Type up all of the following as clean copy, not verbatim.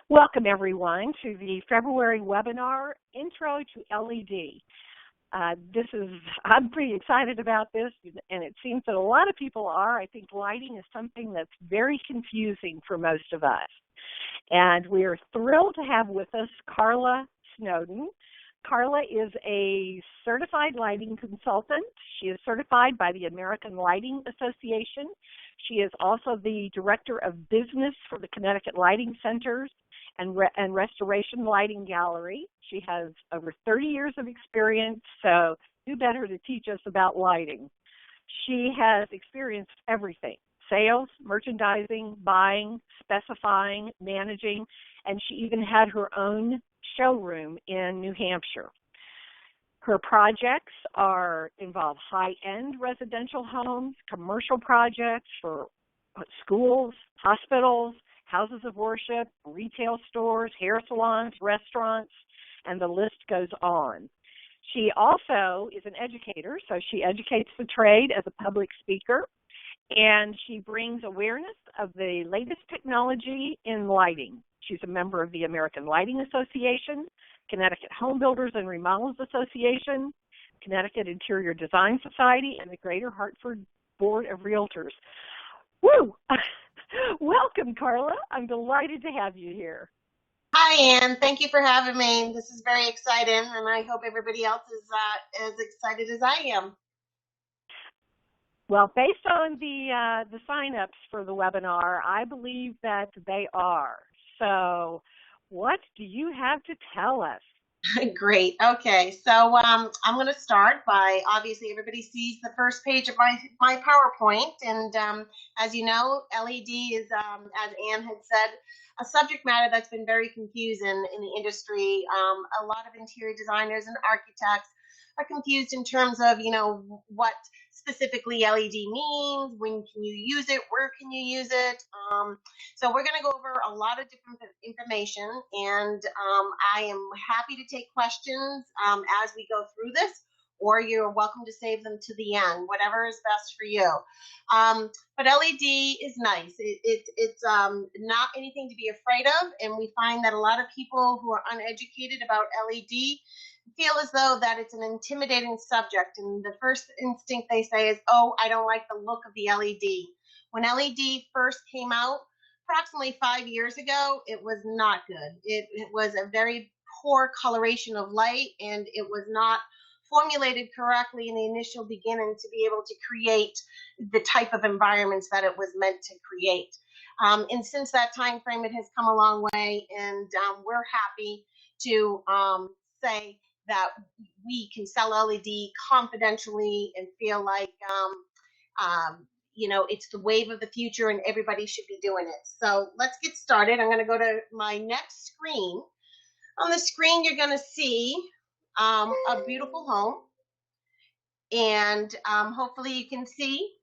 Welcome, everyone, to the February webinar, Intro to LED. I'm pretty excited about this, and it seems that a lot of people are. I think lighting is something that's very confusing for most of us. And we are thrilled to have with us Carla Snowden. Carla is a certified lighting consultant. She is certified by the American Lighting Association. She is also the Director of Business for the Connecticut Lighting Centers and Restoration Lighting Gallery. She has over 30 years of experience, so who better to teach us about lighting? She has experienced everything: sales, merchandising, buying, specifying, managing, and she even had her own showroom in New Hampshire. Her projects involve high-end residential homes, commercial projects for schools, hospitals, houses of worship, retail stores, hair salons, restaurants, and the list goes on. She also is an educator, so she educates the trade as a public speaker, and she brings awareness of the latest technology in lighting. She's a member of the American Lighting Association, Connecticut Home Builders and Remodelers Association, Connecticut Interior Design Society, and the Greater Hartford Board of Realtors. Woo! Welcome, Carla. I'm delighted to have you here. Hi, Ann. Thank you for having me. This is very exciting, and I hope everybody else is as excited as I am. Well, based on the sign-ups for the webinar, I believe that they are. So what do you have to tell us? Great. Okay, so I'm going to start by, obviously, everybody sees the first page of my PowerPoint, and as you know, LED is, as Ann had said, a subject matter that's been very confusing in the industry. A lot of interior designers and architects are confused in terms of, what specifically LED means, when can you use it, where can you use it. So we're going to go over a lot of different information, and I am happy to take questions as we go through this, or you're welcome to save them to the end, whatever is best for you. But LED is nice. It's not anything to be afraid of, and we find that a lot of people who are uneducated about LED feel as though that it's an intimidating subject, and the first instinct they say is, oh, I don't like the look of the LED. When LED first came out, approximately 5 years ago, it was not good. It was a very poor coloration of light, and it was not formulated correctly in the initial beginning to be able to create the type of environments that it was meant to create. And since that time frame, it has come a long way, and we're happy to say that we can sell LED confidentially and feel like it's the wave of the future and everybody should be doing it. So let's get started. I'm going to go to my next screen. On the screen, you're going to see a beautiful home, and hopefully you can see.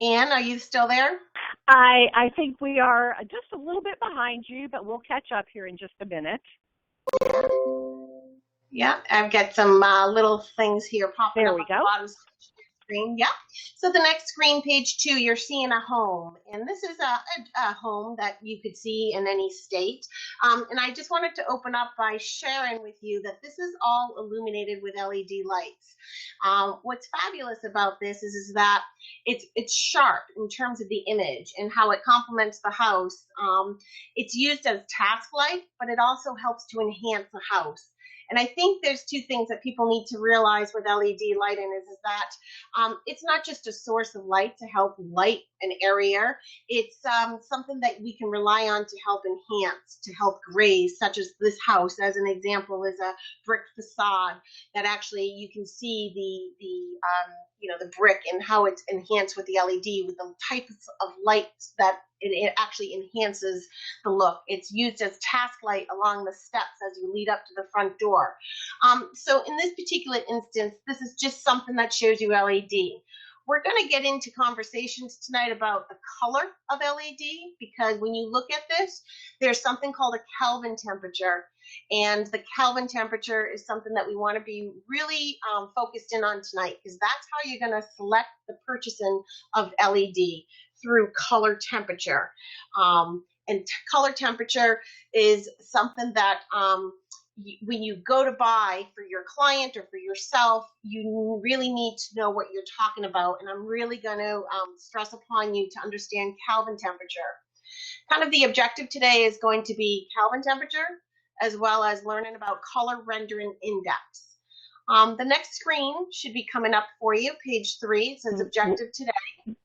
Ann, are you still there? I think we are just a little bit behind you, but we'll catch up here in just a minute. Yeah, I've got some little things here popping up on the bottom screen. Yeah. So the next screen, page 2, you're seeing a home, and this is a home that you could see in any state. And I just wanted to open up by sharing with you that this is all illuminated with LED lights. What's fabulous about this is that it's sharp in terms of the image and how it complements the house. It's used as task light, but it also helps to enhance the house. And I think there's two things that people need to realize with LED lighting is that it's not just a source of light to help light an area. It's something that we can rely on to help enhance, to help graze, such as this house, as an example, is a brick facade that actually you can see the brick and how it's enhanced with the LED, with the types of lights that it actually enhances the look. It's used as task light along the steps as you lead up to the front door. So in this particular instance, this is just something that shows you LED. We're going to get into conversations tonight about the color of LED, because when you look at this, there's something called a Kelvin temperature. And the Kelvin temperature is something that we want to be really focused in on tonight, because that's how you're going to select the purchasing of LED, through color temperature. And color temperature is something that when you go to buy for your client or for yourself, you really need to know what you're talking about. And I'm really going to stress upon you to understand Kelvin temperature. Kind of the objective today is going to be Kelvin temperature, as well as learning about color rendering index. The next screen should be coming up for you, page 3. It says objective today.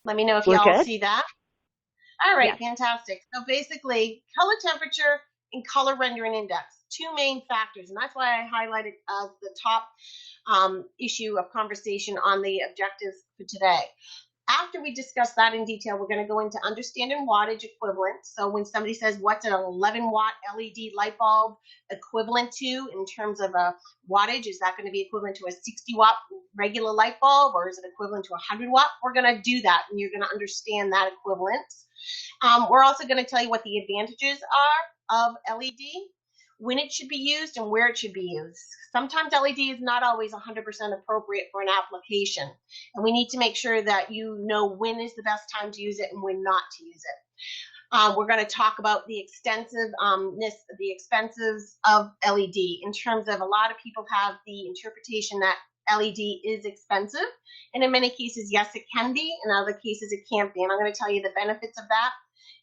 Let me know if y'all see that. All right, yes. Fantastic. So basically, color temperature and color rendering index, 2 main factors, and that's why I highlighted as the top issue of conversation on the objectives for today. After we discuss that in detail, we're going to go into understanding wattage equivalent. So when somebody says, what's an 11-watt LED light bulb equivalent to in terms of a wattage? Is that going to be equivalent to a 60-watt regular light bulb, or is it equivalent to a 100-watt? We're going to do that, and you're going to understand that equivalence. We're also going to tell you what the advantages are of LED, when it should be used, and where it should be used. Sometimes LED is not always 100% appropriate for an application, and we need to make sure that you know when is the best time to use it and when not to use it. We're going to talk about the expenses of LED in terms of a lot of people have the interpretation that LED is expensive, and in many cases, yes, it can be. In other cases, it can't be, and I'm going to tell you the benefits of that.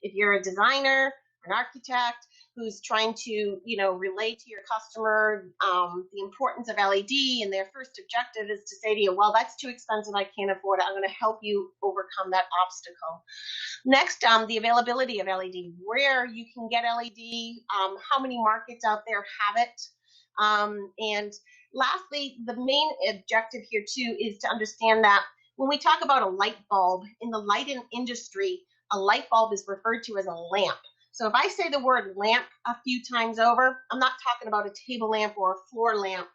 If you're a designer, an architect who's trying to, relate to your customer the importance of LED, and their first objective is to say to you, well, that's too expensive, I can't afford it. I'm going to help you overcome that obstacle. Next, the availability of LED, where you can get LED, how many markets out there have it, and lastly, the main objective here too is to understand that when we talk about a light bulb, in the lighting industry, a light bulb is referred to as a lamp. So if I say the word lamp a few times over, I'm not talking about a table lamp or a floor lamp.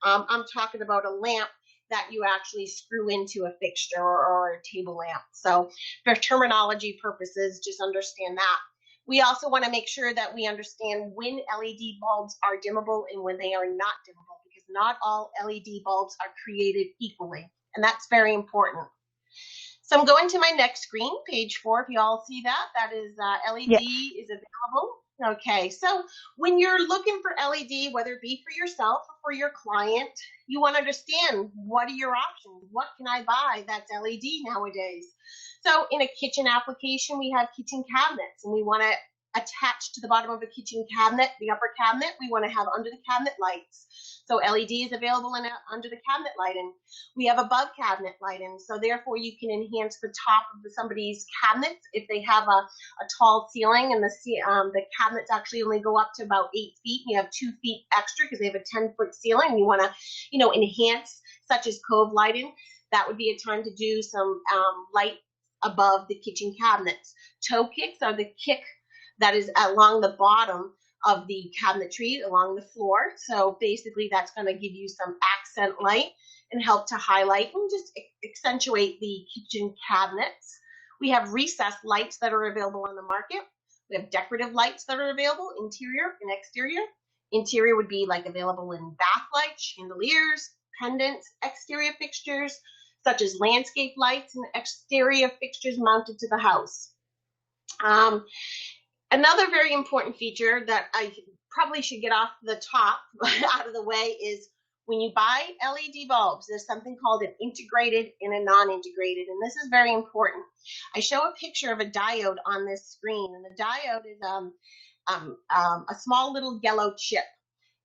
I'm talking about a lamp that you actually screw into a fixture or a table lamp. So for terminology purposes, just understand that. We also want to make sure that we understand when LED bulbs are dimmable and when they are not dimmable, because not all LED bulbs are created equally, and that's very important. So I'm going to my next screen, page 4. If you all see that, that is LED is available. Okay, so when you're looking for LED, whether it be for yourself or for your client, you want to understand what are your options. What can I buy that's LED nowadays? So in a kitchen application, we have kitchen cabinets, and we want to attach to the bottom of a kitchen cabinet, the upper cabinet, we want to have under the cabinet lights. So LED is available in under the cabinet lighting. We have above cabinet lighting, so therefore you can enhance the top of somebody's cabinets if they have a tall ceiling and the cabinets actually only go up to about 8 feet. And you have 2 feet extra because they have a 10-foot ceiling. And you want to, enhance, such as cove lighting. That would be a time to do some light above the kitchen cabinets. Toe kicks are the kick that is along the bottom of the cabinetry along the floor. So basically that's going to give you some accent light and help to highlight and just accentuate the kitchen cabinets. We have recessed lights that are available on the market. We have decorative lights that are available, interior and exterior. Interior would be like available in bath lights, chandeliers, pendants, exterior fixtures, such as landscape lights and exterior fixtures mounted to the house. Another very important feature that I probably should get off the top, out of the way, is when you buy LED bulbs, there's something called an integrated and a non-integrated, and this is very important. I show a picture of a diode on this screen, and the diode is a small little yellow chip,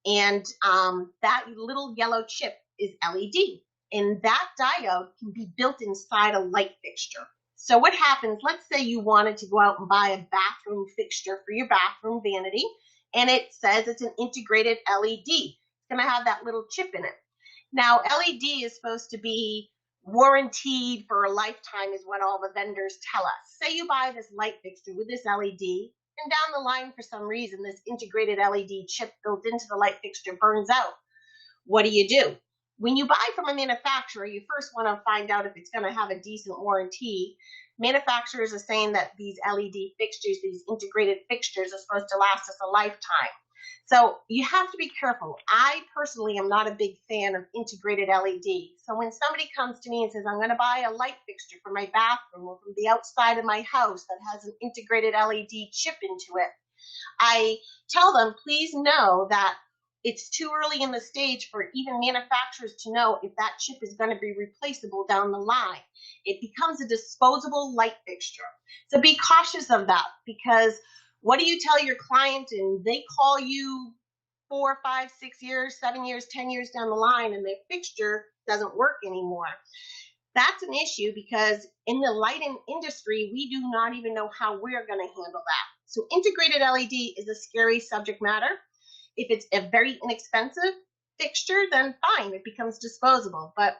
and that little yellow chip is LED, and that diode can be built inside a light fixture. So what happens, let's say you wanted to go out and buy a bathroom fixture for your bathroom vanity, and it says it's an integrated LED. It's going to have that little chip in it. Now, LED is supposed to be warranted for a lifetime is what all the vendors tell us. Say you buy this light fixture with this LED, and down the line, for some reason, this integrated LED chip built into the light fixture burns out. What do? When you buy from a manufacturer, you first want to find out if it's going to have a decent warranty. Manufacturers are saying that these LED fixtures, these integrated fixtures, are supposed to last us a lifetime. So you have to be careful. I personally am not a big fan of integrated LED. So when somebody comes to me and says, I'm going to buy a light fixture for my bathroom or from the outside of my house that has an integrated LED chip into it, I tell them, please know that it's too early in the stage for even manufacturers to know if that chip is going to be replaceable down the line. It becomes a disposable light fixture. So be cautious of that, because what do you tell your client and they call you 4, 5, 6 years, 7 years, 10 years down the line and their fixture doesn't work anymore? That's an issue, because in the lighting industry, we do not even know how we're going to handle that. So integrated LED is a scary subject matter. If it's a very inexpensive fixture, then fine, it becomes disposable. But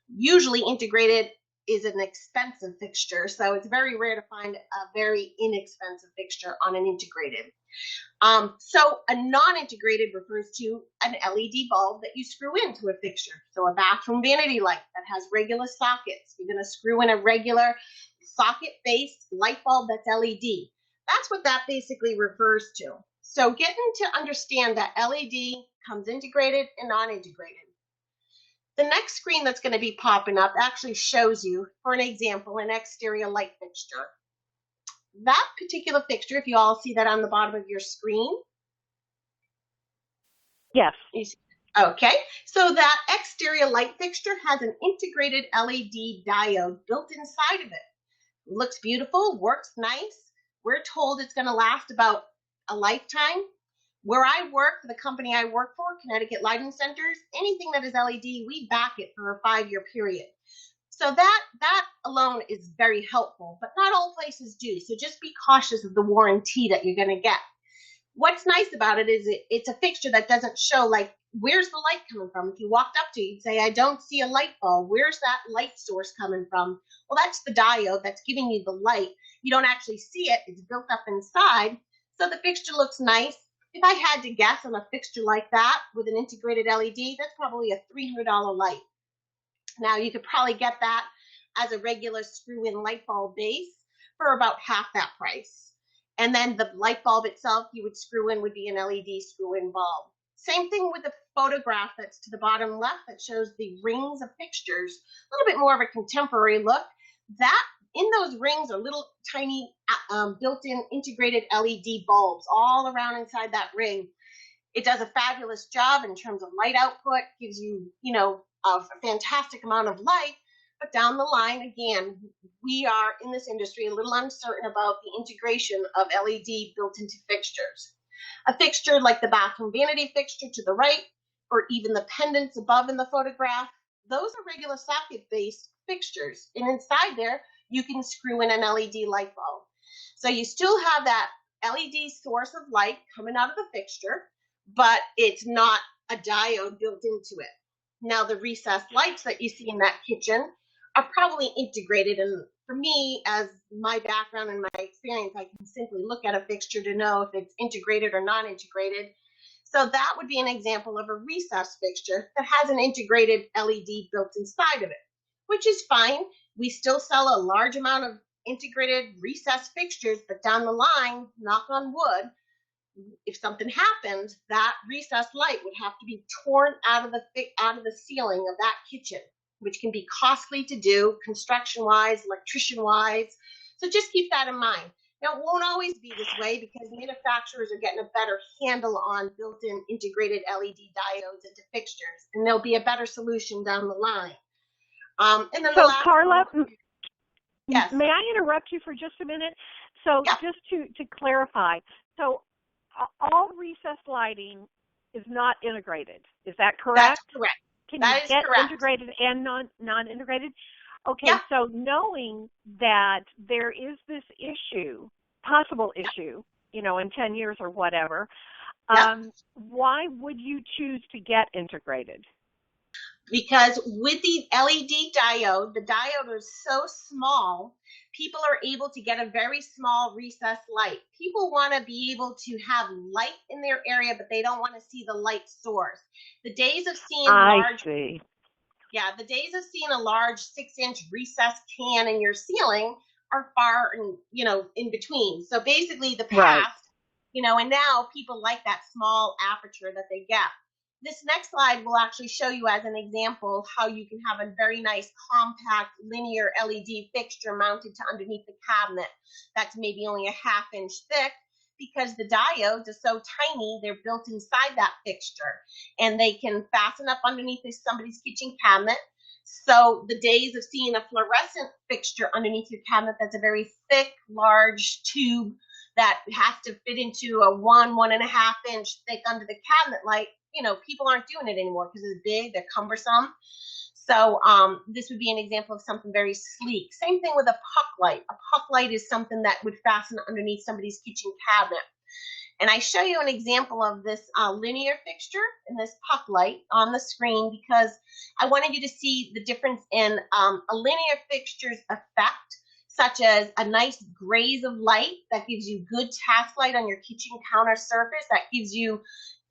usually integrated is an expensive fixture, so it's very rare to find a very inexpensive fixture on an integrated. So a non-integrated refers to an LED bulb that you screw into a fixture. So a bathroom vanity light that has regular sockets. You're going to screw in a regular socket-based light bulb that's LED. That's what that basically refers to. So getting to understand that LED comes integrated and non-integrated. The next screen that's going to be popping up actually shows you, for an example, an exterior light fixture. That particular fixture, if you all see that on the bottom of your screen. Yes. Okay, so that exterior light fixture has an integrated LED diode built inside of it. Looks beautiful, works nice. We're told it's going to last about a lifetime. Where I work, the company I work for, Connecticut Lighting Centers, anything that is LED, we back it for a 5-year period. So that alone is very helpful, but not all places do. So just be cautious of the warranty that you're going to get. What's nice about it is it's a fixture that doesn't show, like, where's the light coming from? If you walked up to it, you'd say, I don't see a light bulb. Where's that light source coming from? Well, that's the diode that's giving you the light. You don't actually see it. It's built up inside. So the fixture looks nice. If I had to guess on a fixture like that with an integrated LED, that's probably a $300 light. Now, you could probably get that as a regular screw-in light bulb base for about half that price. And then the light bulb itself you would screw in would be an LED screw-in bulb. Same thing with the photograph that's to the bottom left that shows the rings of fixtures, a little bit more of a contemporary look. That in those rings are little tiny built-in integrated LED bulbs all around inside that ring. It does a fabulous job in terms of light output, gives you, a fantastic amount of light. But down the line, again, we are in this industry a little uncertain about the integration of LED built into fixtures. A fixture like the bathroom vanity fixture to the right, or even the pendants above in the photograph, those are regular socket-based fixtures. And inside there, you can screw in an LED light bulb. So you still have that LED source of light coming out of the fixture, but it's not a diode built into it. Now, the recessed lights that you see in that kitchen are probably integrated. And for me, as my background and my experience, I can simply look at a fixture to know if it's integrated or non-integrated. So that would be an example of a recessed fixture that has an integrated LED built inside of it, which is fine. We still sell a large amount of integrated recessed fixtures, but down the line, knock on wood, if something happened, that recessed light would have to be torn out of the ceiling of that kitchen, which can be costly to do construction-wise, electrician-wise. So just keep that in mind. Now, it won't always be this way because manufacturers are getting a better handle on built-in integrated LED diodes into fixtures, and there'll be a better solution down the line. And then so, Carla, yes. May I interrupt you for just a minute? So yeah. Just to clarify, so all recessed lighting is not integrated. Is that correct? That's correct. Can that you get correct. integrated and non-integrated? Okay, yeah. So knowing that there is this possible issue, in 10 years or whatever, why would you choose to get integrated? Because with the LED diode, the diode is so small, people are able to get a very small recessed light. People want to be able to have light in their area, but they don't want to see the light source. The days of seeing the days of seeing a large 6-inch recessed can in your ceiling are far, in between. So basically, the past, and now people like that small aperture that they get. This next slide will actually show you as an example how you can have a very nice compact linear LED fixture mounted to underneath the cabinet that's maybe only a ½ inch thick, because the diodes are so tiny, they're built inside that fixture, and they can fasten up underneath somebody's kitchen cabinet. So the days of seeing a fluorescent fixture underneath your cabinet that's a very thick, large tube that has to fit into a 1.5 inch thick under the cabinet light, people aren't doing it anymore because it's big, they're cumbersome. So this would be an example of something very sleek. Same thing with a puck light. A puck light is something that would fasten underneath somebody's kitchen cabinet. And I show you an example of this linear fixture and this puck light on the screen because I wanted you to see the difference in a linear fixture's effect, such as a nice graze of light that gives you good task light on your kitchen counter surface, that gives you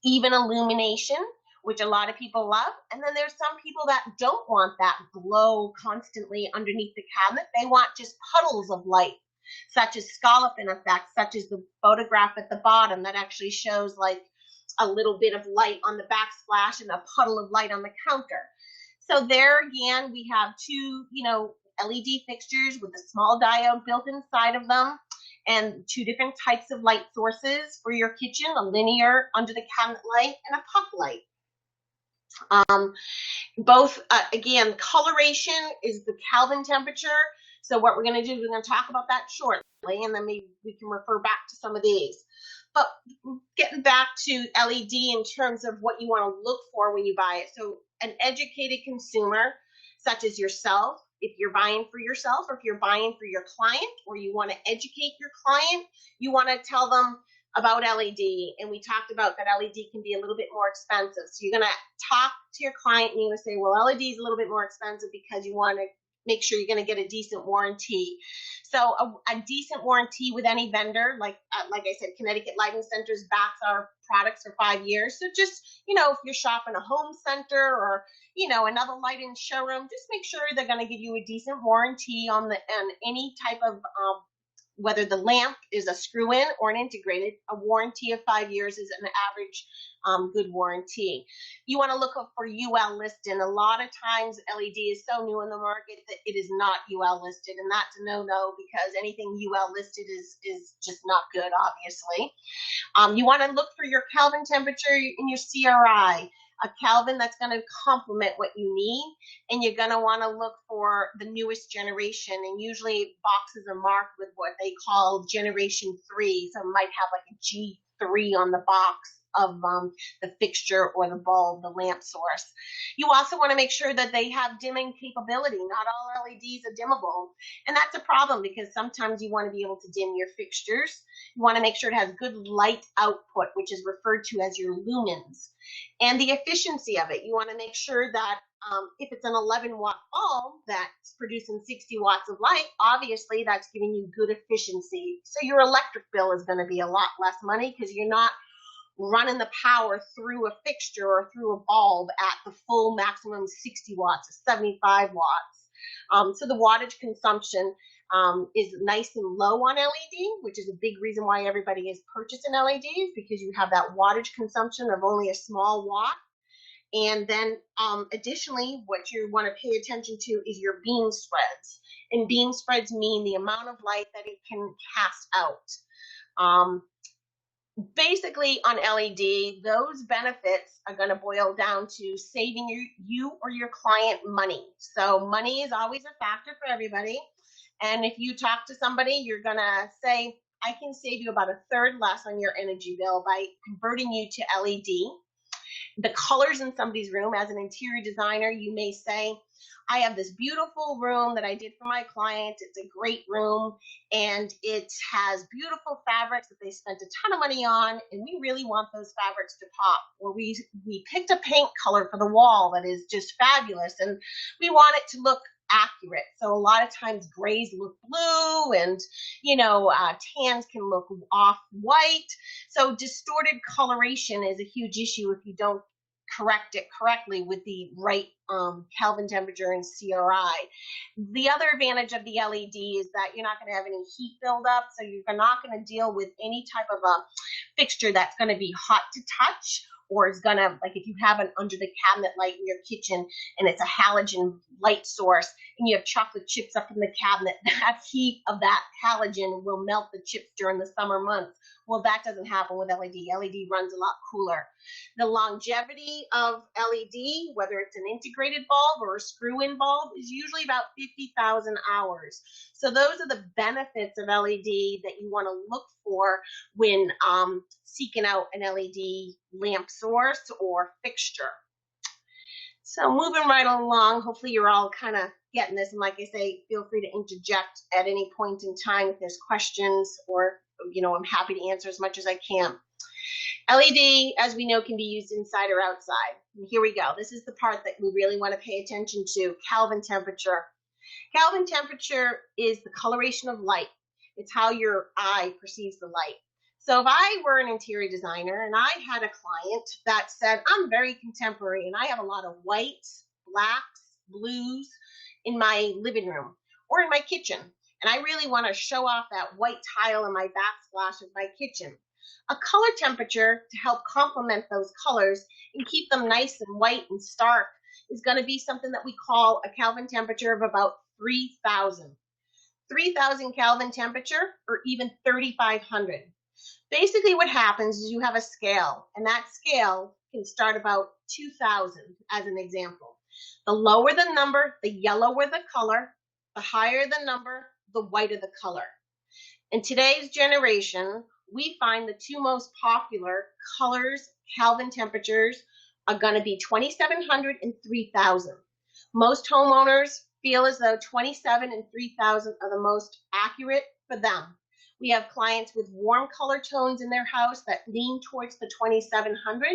even illumination, which a lot of people love. And then there's some people that don't want that glow constantly underneath the cabinet. They want just puddles of light, such as scalloping effects, such as the photograph at the bottom that actually shows like a little bit of light on the backsplash and a puddle of light on the counter. So there again, we have two, LED fixtures with a small diode built inside of them, and two different types of light sources for your kitchen, a linear under the cabinet light and a puck light. Both, again, coloration is the Kelvin temperature. So what we're going to do, we're going to talk about that shortly, and then maybe we can refer back to some of these. But getting back to LED in terms of what you want to look for when you buy it. So an educated consumer, such as yourself, if you're buying for yourself or if you're buying for your client or you want to educate your client, you want to tell them about LED. And we talked about that LED can be a little bit more expensive. So you're going to talk to your client and you're going to say, well, LED is a little bit more expensive because you want to make sure you're going to get a decent warranty. So a decent warranty with any vendor, like I said, Connecticut Lighting Centers backs our products for 5 years. So just, if you're shopping a home center or, another lighting showroom, just make sure they're going to give you a decent warranty on any type of, whether the lamp is a screw-in or an integrated, a warranty of 5 years is an average good warranty. You want to look up for UL listed. A lot of times LED is so new in the market that it is not UL listed, and that's a no-no because anything UL listed is just not good, obviously. You want to look for your Kelvin temperature in your CRI, a Kelvin that's going to complement what you need, and you're going to want to look for the newest generation, and usually boxes are marked with what they call generation 3, so it might have like a G3 on the box of the fixture or the bulb, the lamp source. You also want to make sure that they have dimming capability. Not all LEDs are dimmable, and that's a problem because sometimes you want to be able to dim your fixtures. You want to make sure it has good light output, which is referred to as your lumens, and the efficiency of it. You want to make sure that if it's an 11-watt bulb that's producing 60 watts of light, obviously that's giving you good efficiency. So your electric bill is going to be a lot less money because you're not running the power through a fixture or through a bulb at the full maximum 60 watts or 75 watts. So the wattage consumption is nice and low on LED, which is a big reason why everybody is purchasing LEDs, because you have that wattage consumption of only a small watt. And then additionally, what you want to pay attention to is your beam spreads. And beam spreads mean the amount of light that it can cast out. Basically on LED, those benefits are going to boil down to saving you or your client money. So money is always a factor for everybody. And if you talk to somebody, you're going to say, I can save you about a third less on your energy bill by converting you to LED. The colors in somebody's room, as an interior designer, you may say, I have this beautiful room that I did for my client. It's a great room, and it has beautiful fabrics that they spent a ton of money on, and we really want those fabrics to pop. Or we picked a paint color for the wall that is just fabulous, and we want it to look accurate. So a lot of times grays look blue, and tans can look off white. So distorted coloration is a huge issue if you don't correct it correctly with the right Kelvin temperature and CRI. The other advantage of the LED is that you're not going to have any heat buildup, so you're not going to deal with any type of a fixture that's going to be hot to touch, or is going to, like if you have an under the cabinet light in your kitchen and it's a halogen light source and you have chocolate chips up in the cabinet, that heat of that halogen will melt the chips during the summer months. Well, that doesn't happen with LED. LED runs a lot cooler. The longevity of LED, whether it's an integrated bulb or a screw-in bulb, is usually about 50,000 hours. So those are the benefits of LED that you want to look for when seeking out an LED lamp source or fixture. So moving right along, hopefully you're all kind of getting this. And like I say, feel free to interject at any point in time if there's questions, or, you know, I'm happy to answer as much as I can. LED, as we know, can be used inside or outside. And here we go. This is the part that we really want to pay attention to, Kelvin temperature. Kelvin temperature is the coloration of light. It's how your eye perceives the light. So if I were an interior designer and I had a client that said, I'm very contemporary and I have a lot of whites, blacks, blues in my living room or in my kitchen, and I really want to show off that white tile in my backsplash of my kitchen, a color temperature to help complement those colors and keep them nice and white and stark is going to be something that we call a Kelvin temperature of about 3,000. 3,000 Kelvin temperature, or even 3,500. Basically what happens is you have a scale, and that scale can start about 2,000 as an example. The lower the number, the yellower the color, the higher the number, the whiter the color. In today's generation, we find the two most popular colors, Kelvin temperatures, are going to be 2,700 and 3,000. Most homeowners feel as though 27 and 3,000 are the most accurate for them. We have clients with warm color tones in their house that lean towards the 2,700,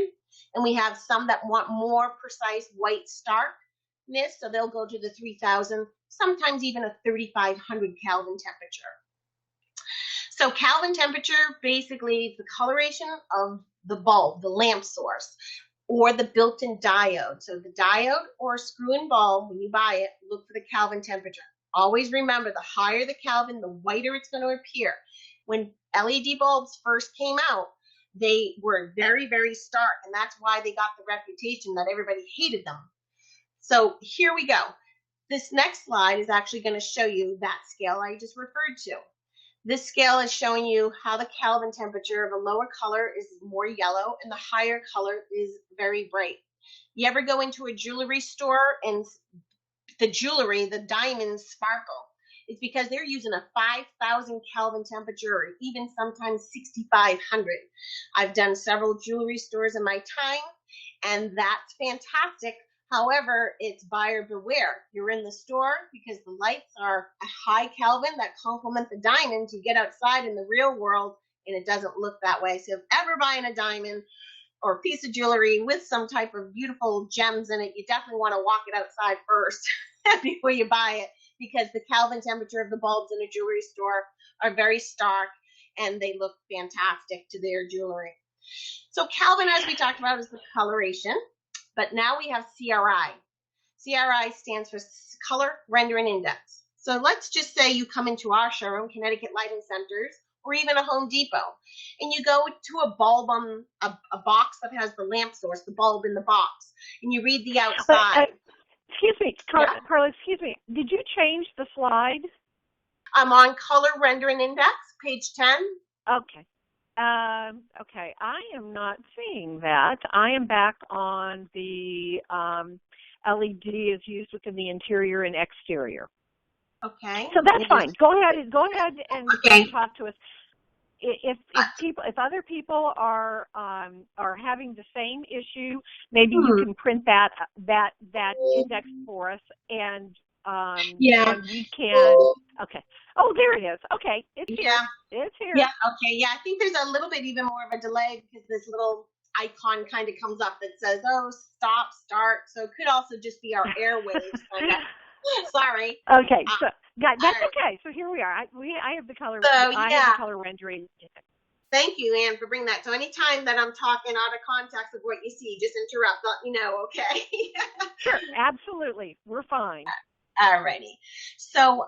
and we have some that want more precise white starkness, so they'll go to the 3,000, sometimes even a 3,500 Kelvin temperature. So Kelvin temperature basically is the coloration of the bulb, the lamp source, or the built-in diode. So the diode or screw-in bulb, when you buy it, look for the Kelvin temperature. Always remember, the higher the Kelvin, the whiter it's going to appear. When LED bulbs first came out, they were very, very stark, and that's why they got the reputation that everybody hated them. So here we go. This next slide is actually going to show you that scale I just referred to. This scale is showing you how the Kelvin temperature of a lower color is more yellow and the higher color is very bright. You ever go into a jewelry store and the jewelry, the diamonds sparkle? It's because they're using a 5,000 Kelvin temperature, or even sometimes 6,500. I've done several jewelry stores in my time, and that's fantastic. However, it's buyer beware. You're in the store because the lights are a high Kelvin that complement the diamonds. You get outside in the real world, and it doesn't look that way. So if ever buying a diamond or a piece of jewelry with some type of beautiful gems in it, you definitely want to walk it outside first before you buy it, because the Kelvin temperature of the bulbs in a jewelry store are very stark and they look fantastic to their jewelry. So Kelvin, as we talked about, is the coloration, but now we have CRI. CRI stands for Color Rendering Index. So let's just say you come into our showroom, Connecticut Lighting Centers, or even a Home Depot, and you go to a bulb on a box that has the lamp source, the bulb in the box, and you read the outside. Excuse me, Carla, excuse me. Did you change the slide? I'm on Color Rendering Index, page 10. Okay. Okay, I am not seeing that. I am back on the LED is used within the interior and exterior. Okay. So that's fine. Go ahead and talk to us. If other people are having the same issue, maybe you can print that index for us, and we can. Okay. Oh, there it is. Okay, it's here. It's here. Yeah. Okay. Yeah, I think there's a little bit even more of a delay because this little icon kind of comes up that says, "Oh, stop, start." So it could also just be our airwaves. Sorry. Okay. So that's okay. So here we are. I have the color. I have the color rendering. Thank you, Anne, for bringing that. So anytime that I'm talking out of context of what you see, just interrupt, let me know, okay? Sure, absolutely. We're fine. Alrighty. So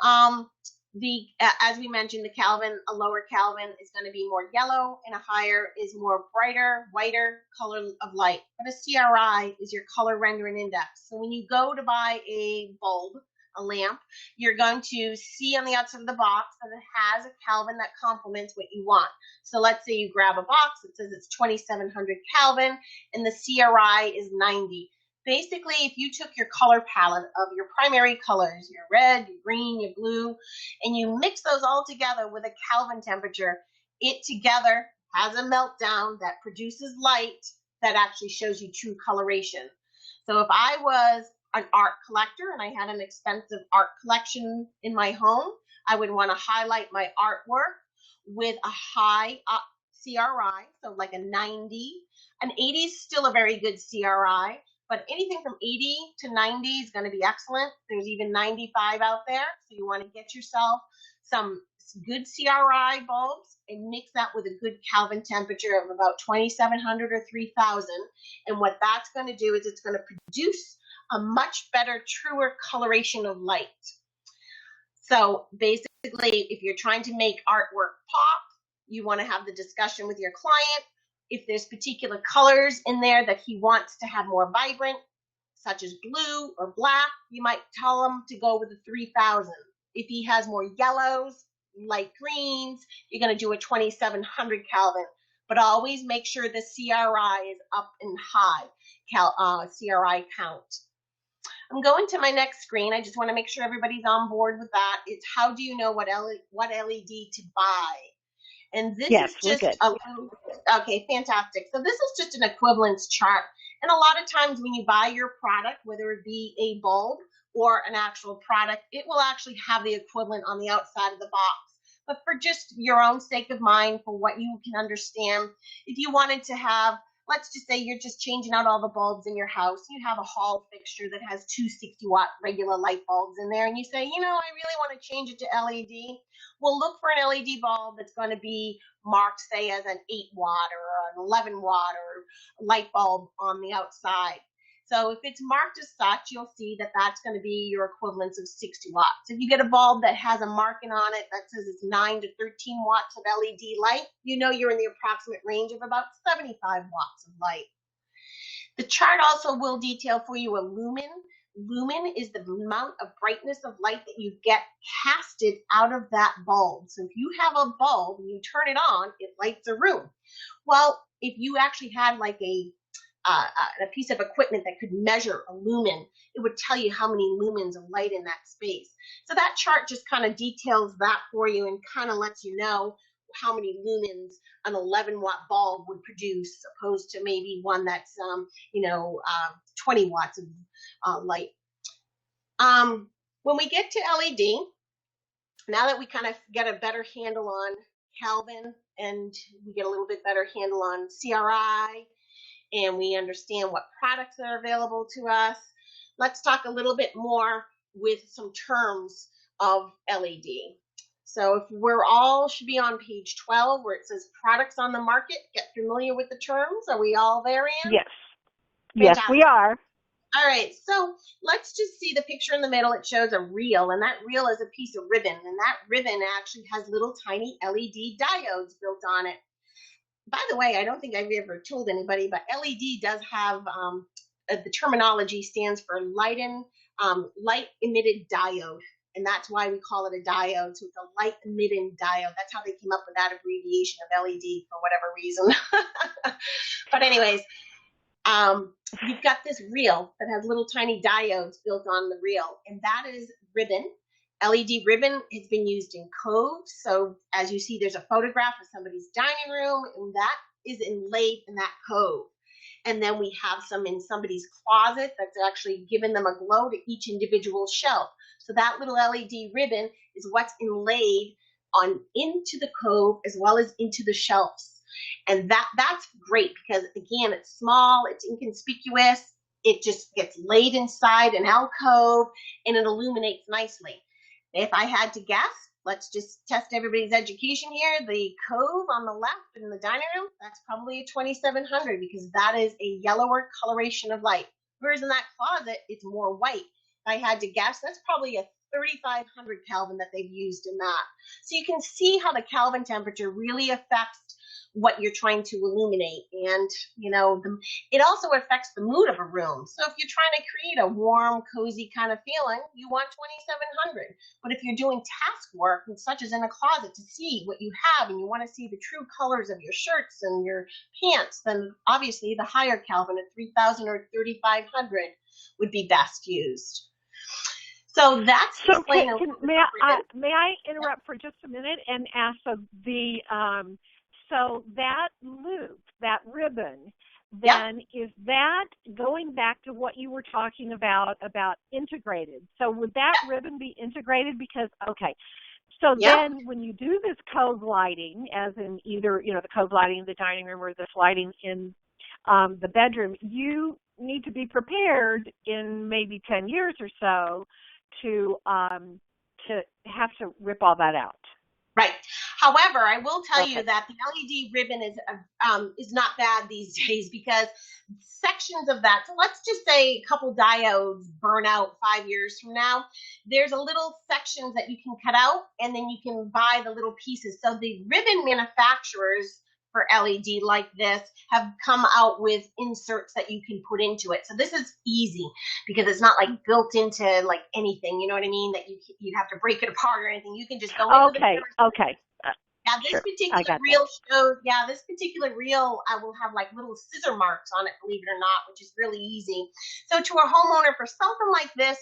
as we mentioned, the Kelvin, a lower Kelvin is going to be more yellow, and a higher is more brighter, whiter color of light. But a CRI is your color rendering index. So when you go to buy a bulb, a lamp, you're going to see on the outside of the box that it has a Kelvin that complements what you want. So let's say you grab a box that says it's 2700 Kelvin and the CRI is 90. Basically, if you took your color palette of your primary colors, your red, your green, your blue, and you mix those all together with a Kelvin temperature, it together has a meltdown that produces light that actually shows you true coloration. So if I was an art collector and I had an expensive art collection in my home, I would want to highlight my artwork with a high CRI, so like a 90. An 80 is still a very good CRI, but anything from 80 to 90 is going to be excellent. There's even 95 out there, so you want to get yourself some good CRI bulbs and mix that with a good Kelvin temperature of about 2700 or 3000. And what that's going to do is it's going to produce a much better, truer coloration of light. So basically, if you're trying to make artwork pop, you want to have the discussion with your client. If there's particular colors in there that he wants to have more vibrant, such as blue or black, you might tell him to go with a 3000. If he has more yellows, light greens, you're going to do a 2700 Kelvin. But always make sure the CRI is up and high, CRI count. I'm going to my next screen. I just want to make sure everybody's on board with that. It's how do you know what LED to buy? And this is just okay, fantastic. So this is just an equivalence chart. And a lot of times when you buy your product, whether it be a bulb or an actual product, it will actually have the equivalent on the outside of the box. But for just your own sake of mind, for what you can understand, if you wanted to have, let's just say you're just changing out all the bulbs in your house. You have a hall fixture that has two 60-watt regular light bulbs in there, and you say, I really want to change it to LED. Well, look for an LED bulb that's going to be marked, say, as an 8-watt or an 11-watt or light bulb on the outside. So if it's marked as such, you'll see that that's going to be your equivalence of 60 watts. If you get a bulb that has a marking on it that says it's 9 to 13 watts of LED light, you're in the approximate range of about 75 watts of light. The chart also will detail for you a lumen. Lumen is the amount of brightness of light that you get casted out of that bulb. So if you have a bulb and you turn it on, it lights a room. Well, if you actually had like a piece of equipment that could measure a lumen, it would tell you how many lumens of light in that space. So that chart just kind of details that for you and kind of lets you know how many lumens an 11-watt bulb would produce, opposed to maybe one that's 20 watts of light. When we get to LED, now that we kind of get a better handle on Kelvin and we get a little bit better handle on CRI, and we understand what products are available to us, let's talk a little bit more with some terms of LED. So if we're all should be on page 12 where it says products on the market, get familiar with the terms. Are we all there, Ann? Yes. Fantastic. Yes, we are. All right, so let's just see the picture in the middle. It shows a reel, and that reel is a piece of ribbon, and that ribbon actually has little tiny LED diodes built on it. By the way, I don't think I've ever told anybody, but LED does have, the terminology stands for light emitted diode, and that's why we call it a diode. So it's a light emitting diode. That's how they came up with that abbreviation of LED for whatever reason. But anyways, you've got this reel that has little tiny diodes built on the reel, and that is ribbon. LED ribbon has been used in coves. So as you see, there's a photograph of somebody's dining room, and that is inlaid in that cove. And then we have some in somebody's closet that's actually given them a glow to each individual shelf. So that little LED ribbon is what's inlaid on into the cove as well as into the shelves. And that's great because, again, it's small, it's inconspicuous, it just gets laid inside an alcove, and it illuminates nicely. If I had to guess, let's just test everybody's education here. The cove on the left in the dining room, that's probably a 2700 because that is a yellower coloration of light. Whereas in that closet, it's more white. If I had to guess, that's probably a 3500 Kelvin that they've used in that. So you can see how the Kelvin temperature really affects what you're trying to illuminate. And, it also affects the mood of a room. So if you're trying to create a warm, cozy kind of feeling, you want 2700. But if you're doing task work, such as in a closet, to see what you have and you want to see the true colors of your shirts and your pants, then obviously the higher Kelvin at 3000 or 3500 would be best used. So that's explaining. May I interrupt for just a minute and ask so that loop, that ribbon, then is that going back to what you were talking about integrated? So would that ribbon be integrated? Because, so then when you do this cove lighting, as in either, the cove lighting in the dining room or this lighting in the bedroom, you need to be prepared in maybe 10 years or so to have to rip all that out. Right. However, I will tell you that the LED ribbon is not bad these days because sections of that, so let's just say a couple diodes burn out 5 years from now, there's a little sections that you can cut out and then you can buy the little pieces. So the ribbon manufacturers for LED like this have come out with inserts that you can put into it. So this is easy because it's not like built into like anything, you know what I mean, that you'd have to break it apart or anything. You can just go into the Now this particular reel shows, this particular reel, I will have like little scissor marks on it, believe it or not, which is really easy. So to a homeowner, for something like this,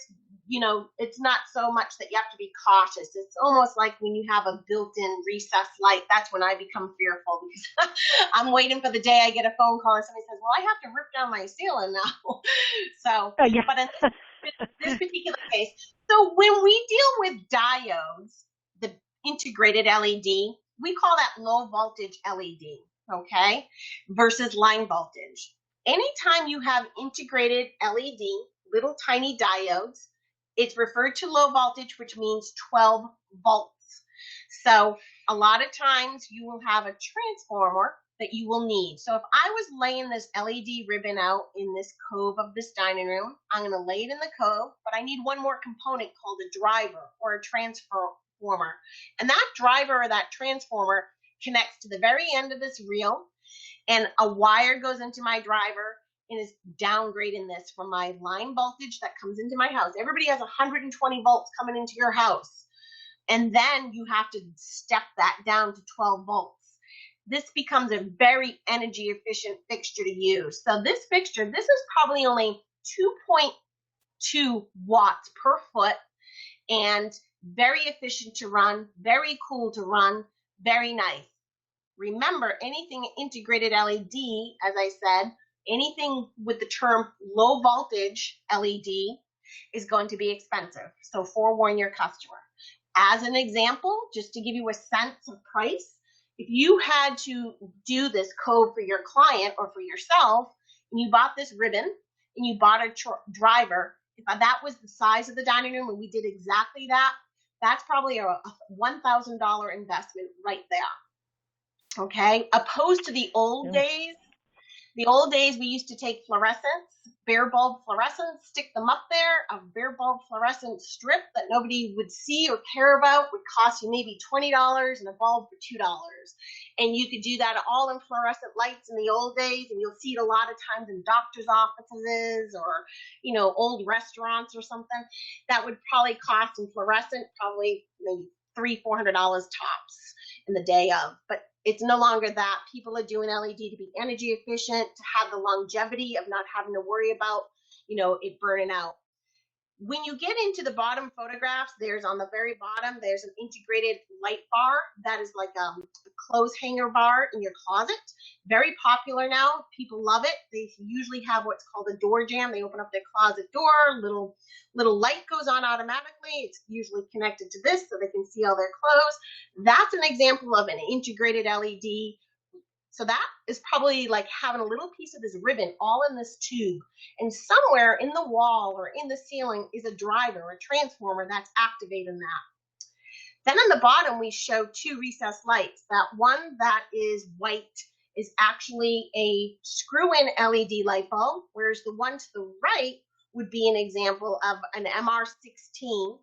it's not so much that you have to be cautious. It's almost like when you have a built-in recessed light, that's when I become fearful because I'm waiting for the day I get a phone call and somebody says, well, I have to rip down my ceiling now. So, but in this particular case, so when we deal with diodes, the integrated LED, we call that low voltage LED, versus line voltage. Anytime you have integrated LED, little tiny diodes, it's referred to low voltage, which means 12 volts. So a lot of times you will have a transformer that you will need. So if I was laying this LED ribbon out in this cove of this dining room, I'm going to lay it in the cove, but I need one more component called a driver or a transformer. And that driver or that transformer connects to the very end of this reel, and a wire goes into my driver and is downgrading this from my line voltage that comes into my house. Everybody has 120 volts coming into your house. And then you have to step that down to 12 volts. This becomes a very energy efficient fixture to use. So this fixture, this is probably only 2.2 watts per foot and very efficient to run, very cool to run, very nice. Remember, anything integrated LED, as I said, anything with the term low voltage LED is going to be expensive. So forewarn your customer. As an example, just to give you a sense of price, if you had to do this code for your client or for yourself, and you bought this ribbon and you bought a driver, if that was the size of the dining room and we did exactly that, that's probably a $1,000 investment right there. Okay, opposed to the old days. The old days, we used to take fluorescents, bare bulb fluorescents, stick them up there. A bare bulb fluorescent strip that nobody would see or care about would cost you maybe $20 and a bulb for $2. And you could do that all in fluorescent lights in the old days, and you'll see it a lot of times in doctors' offices or, old restaurants or something. That would probably cost in fluorescent probably maybe $300-400 tops in the day of. But it's no longer that. People are doing LED to be energy efficient, to have the longevity of not having to worry about, it burning out. When you get into the bottom photographs, there's on the very bottom, there's an integrated light bar that is like a clothes hanger bar in your closet. Very popular now. People love it. They usually have what's called a door jamb. They open up their closet door, little light goes on automatically. It's usually connected to this so they can see all their clothes. That's an example of an integrated LED. So that is probably like having a little piece of this ribbon all in this tube. And somewhere in the wall or in the ceiling is a driver, a transformer that's activating that. Then on the bottom, we show two recessed lights. That one that is white is actually a screw-in LED light bulb, whereas the one to the right would be an example of an MR16.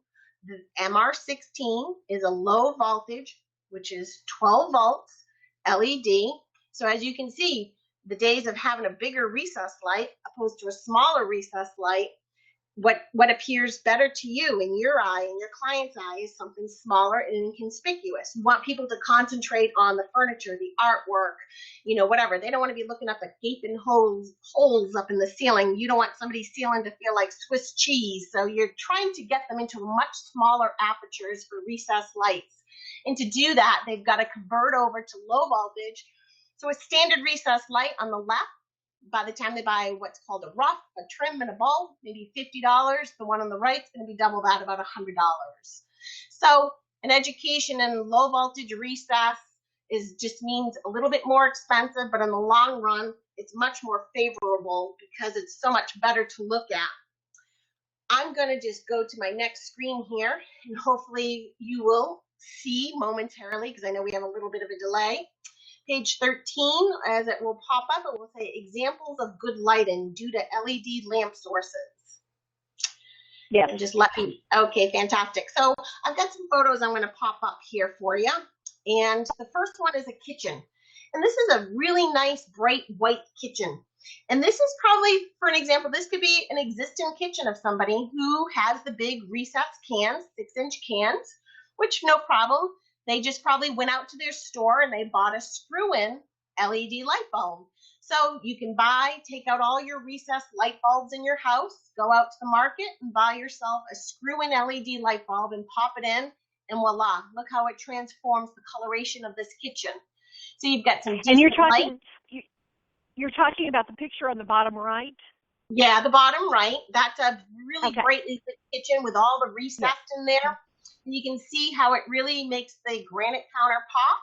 The MR16 is a low voltage, which is 12 volts LED. So as you can see, the days of having a bigger recessed light opposed to a smaller recessed light, what appears better to you in your eye, in your client's eye, is something smaller and inconspicuous. You want people to concentrate on the furniture, the artwork, whatever. They don't want to be looking up at gaping holes up in the ceiling. You don't want somebody's ceiling to feel like Swiss cheese. So you're trying to get them into much smaller apertures for recessed lights. And to do that, they've got to convert over to low voltage. So a standard recessed light on the left, by the time they buy what's called a rough, a trim, and a bulb, maybe $50. The one on the right is going to be double that, about $100. So an education in low voltage recess just means a little bit more expensive, but in the long run, it's much more favorable because it's so much better to look at. I'm going to just go to my next screen here, and hopefully you will see momentarily, because I know we have a little bit of a delay. Page 13, as it will pop up, it will say examples of good lighting due to LED lamp sources. Yeah. And just let me, okay, fantastic. So I've got some photos I'm going to pop up here for you. And the first one is a kitchen. And this is a really nice, bright white kitchen. And this is probably, for an example, this could be an existing kitchen of somebody who has the big recessed cans, 6-inch cans, which no problem. They just probably went out to their store and they bought a screw-in LED light bulb. So you can take out all your recessed light bulbs in your house, go out to the market and buy yourself a screw-in LED light bulb and pop it in, and voila, look how it transforms the coloration of this kitchen. So you've got some decent light. You're talking about the picture on the bottom right? Yeah, the bottom right. That's a really brightly lit kitchen with all the recessed in there. And you can see how it really makes the granite counter pop.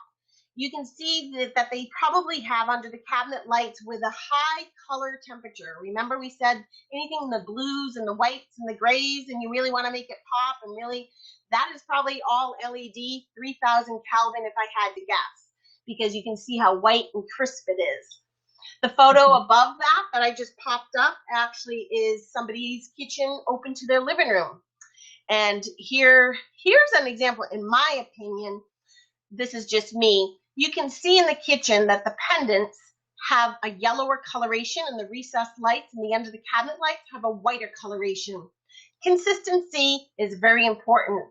You can see that they probably have under the cabinet lights with a high color temperature. Remember we said anything in the blues and the whites and the grays, and you really want to make it pop, and really that is probably all LED, 3000 Kelvin if I had to guess, because you can see how white and crisp it is. The photo above that I just popped up actually is somebody's kitchen open to their living room. And here's an example, in my opinion, this is just me. You can see in the kitchen that the pendants have a yellower coloration and the recessed lights and the end of the cabinet lights have a whiter coloration. Consistency is very important.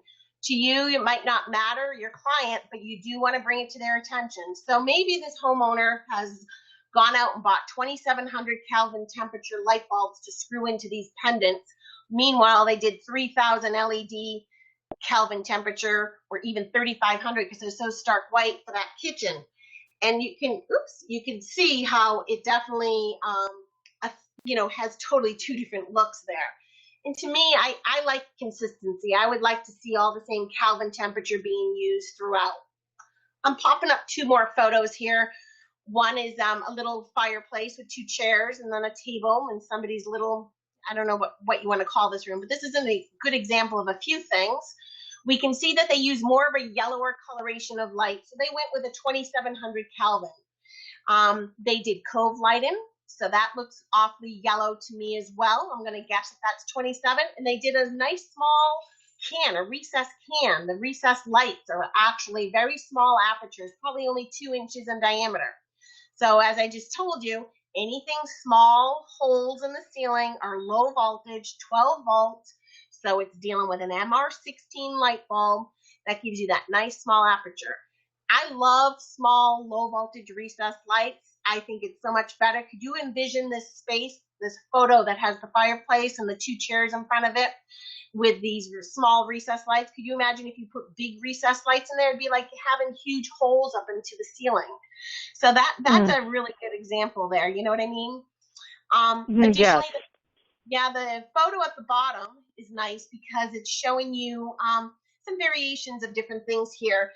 To you, it might not matter, your client, but you do want to bring it to their attention. So maybe this homeowner has gone out and bought 2700 Kelvin temperature light bulbs to screw into these pendants. Meanwhile, they did 3000 LED Kelvin temperature, or even 3500 because they're so stark white for that kitchen. And you can see how it definitely has totally two different looks there. And to me, I like consistency. I would like to see all the same Kelvin temperature being used throughout. I'm popping up two more photos here. One is a little fireplace with two chairs and then a table and somebody's little, I don't know what you want to call this room, but this is a good example of a few things. We can see that they use more of a yellower coloration of light. So they went with a 2700 Kelvin. They did cove lighting. So that looks awfully yellow to me as well. I'm going to guess that that's 27. And they did a nice small can, a recessed can. The recessed lights are actually very small apertures, probably only 2 inches in diameter. So as I just told you, anything small, holes in the ceiling are low voltage, 12 volts. So it's dealing with an MR16 light bulb that gives you that nice small aperture. I love small, low voltage recessed lights. I think it's so much better. Could you envision this space, this photo that has the fireplace and the two chairs in front of it with these small recessed lights? Could you imagine if you put big recessed lights in there? It'd be like having huge holes up into the ceiling. So that's a really good example there. You know what I mean? Additionally, the photo at the bottom is nice because it's showing you some variations of different things here.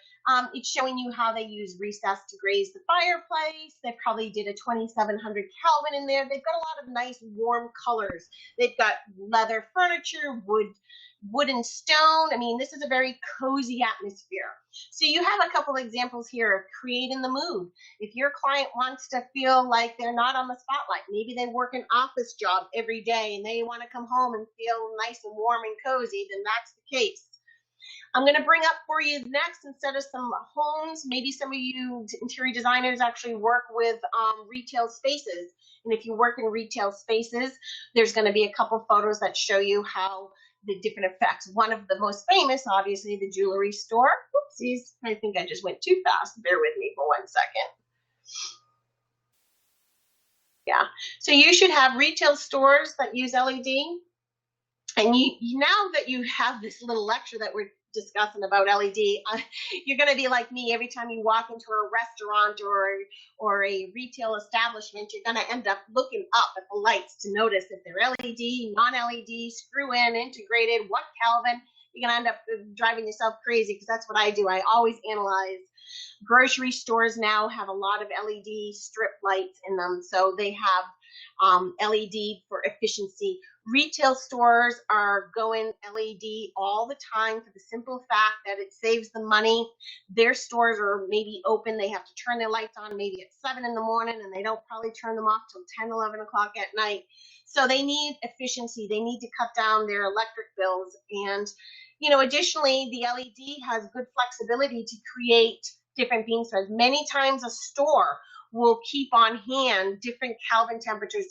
It's showing you how they use recess to graze the fireplace. They probably did a 2700 Kelvin in there. They've got a lot of nice warm colors. They've got leather furniture, wood and stone. I mean, this is a very cozy atmosphere. So you have a couple examples here of creating the mood. If your client wants to feel like they're not on the spotlight, maybe they work an office job every day and they want to come home and feel nice and warm and cozy, then that's the case. I'm going to bring up for you next, instead of some homes, maybe some of you interior designers actually work with retail spaces. And if you work in retail spaces, there's going to be a couple photos that show you how the different effects. One of the most famous, obviously, the jewelry store. Oopsies, I think I just went too fast. Bear with me for 1 second. Yeah, so you should have retail stores that use LED. And now that you have this little lecture that we're discussing about LED, you're going to be like me. Every time you walk into a restaurant or a retail establishment, you're going to end up looking up at the lights to notice if they're LED, non-LED, screw-in, integrated, what Kelvin. You're going to end up driving yourself crazy, because that's what I do. I always analyze. Grocery stores now have a lot of LED strip lights in them, so they have LED for efficiency. Retail stores are going LED all the time for the simple fact that it saves them money. Their stores are maybe open. They have to turn their lights on maybe at 7 in the morning, and they don't probably turn them off till 10, 11 o'clock at night. So they need efficiency. They need to cut down their electric bills. And, additionally, the LED has good flexibility to create different beam spreads. Many times a store will keep on hand different Kelvin temperatures